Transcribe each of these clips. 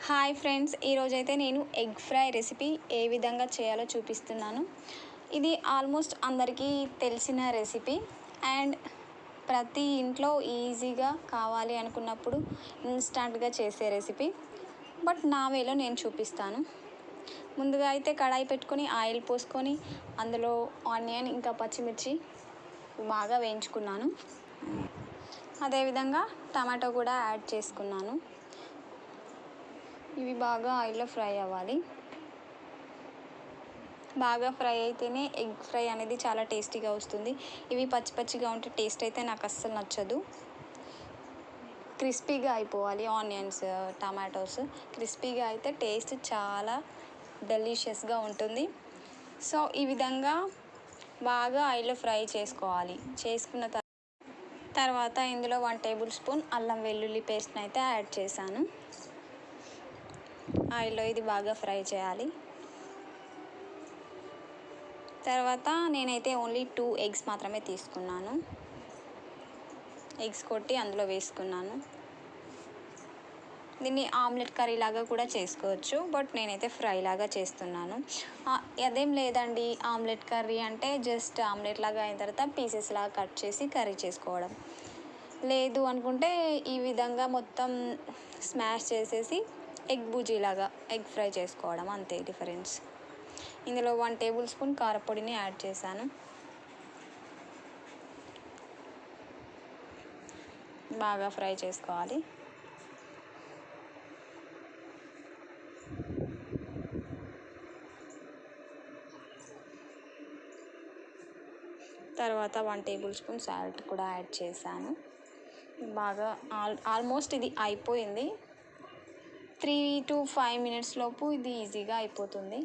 Hi friends, ఈరోజైతే నేను egg fry recipe ఏ విధంగా చేయాలో చూపిస్తున్నాను. ఇది ఆల్మోస్ట్ అందరికీ తెలిసిన రెసిపీ అండ్ ప్రతి ఇంట్లో ఈజీగా కావాలి అనుకున్నప్పుడు ఇన్స్టంట్గా చేసే రెసిపీ. బట్ నా వేలో నేను చూపిస్తాను. ముందుగా అయితే కడాయి పెట్టుకొని ఆయిల్ పోసుకొని అందులో ఆనియన్ ఇంకా పచ్చిమిర్చి బాగా వేయించుకున్నాను. అదేవిధంగా టమాటో కూడా యాడ్ చేసుకున్నాను. ఇవి బాగా ఆయిల్లో ఫ్రై అవ్వాలి. బాగా ఫ్రై అయితేనే ఎగ్ ఫ్రై అనేది చాలా టేస్టీగా వస్తుంది. ఇవి పచ్చి పచ్చిగా ఉంటే టేస్ట్ అయితే నాకు అస్సలు నచ్చదు. క్రిస్పీగా అయిపోవాలి. ఆనియన్స్, టమాటోస్ క్రిస్పీగా అయితే టేస్ట్ చాలా డెలిషియస్గా ఉంటుంది. సో ఈ విధంగా బాగా ఆయిల్లో ఫ్రై చేసుకోవాలి. చేసుకున్న తర్వాత ఇందులో 1 టేబుల్ స్పూన్ అల్లం వెల్లుల్లి పేస్ట్ని అయితే యాడ్ చేశాను. ఆయిల్లో ఇది బాగా ఫ్రై చేయాలి. తర్వాత నేనైతే ఓన్లీ 2 ఎగ్స్ మాత్రమే తీసుకున్నాను. ఎగ్స్ కొట్టి అందులో వేసుకున్నాను. దీన్ని ఆమ్లెట్ కర్రీ లాగా కూడా చేసుకోవచ్చు, బట్ నేనైతే ఫ్రై లాగా చేస్తున్నాను. అదేం లేదండి, ఆమ్లెట్ కర్రీ అంటే జస్ట్ ఆమ్లెట్ లాగా అయిన తర్వాత పీసెస్ లాగా కట్ చేసి కర్రీ చేసుకోవడం. లేదు అనుకుంటే ఈ విధంగా మొత్తం స్మాష్ చేసేసి ఎగ్ బుజీలాగా ఎగ్ ఫ్రై చేసుకోవడం, అంతే డిఫరెన్స్. ఇందులో 1 టేబుల్ స్పూన్ కారపొడిని యాడ్ చేశాను. బాగా ఫ్రై చేసుకోవాలి. తర్వాత 1 టేబుల్ స్పూన్ సాల్ట్ కూడా యాడ్ చేశాను. బాగా ఆల్మోస్ట్ ఇది అయిపోయింది. 3 to 5 మినిట్స్ లోపు ఇది ఈజీగా అయిపోతుంది.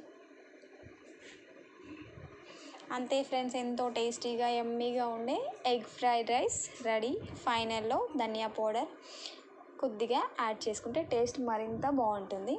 అంతే ఫ్రెండ్స్, ఎంతో టేస్టీగా యమ్మీగా ఉండే ఎగ్ ఫ్రైడ్ రైస్ రెడీ. ఫైనల్లో ధనియా పౌడర్ కొద్దిగా యాడ్ చేసుకుంటే టేస్ట్ మరింత బాగుంటుంది.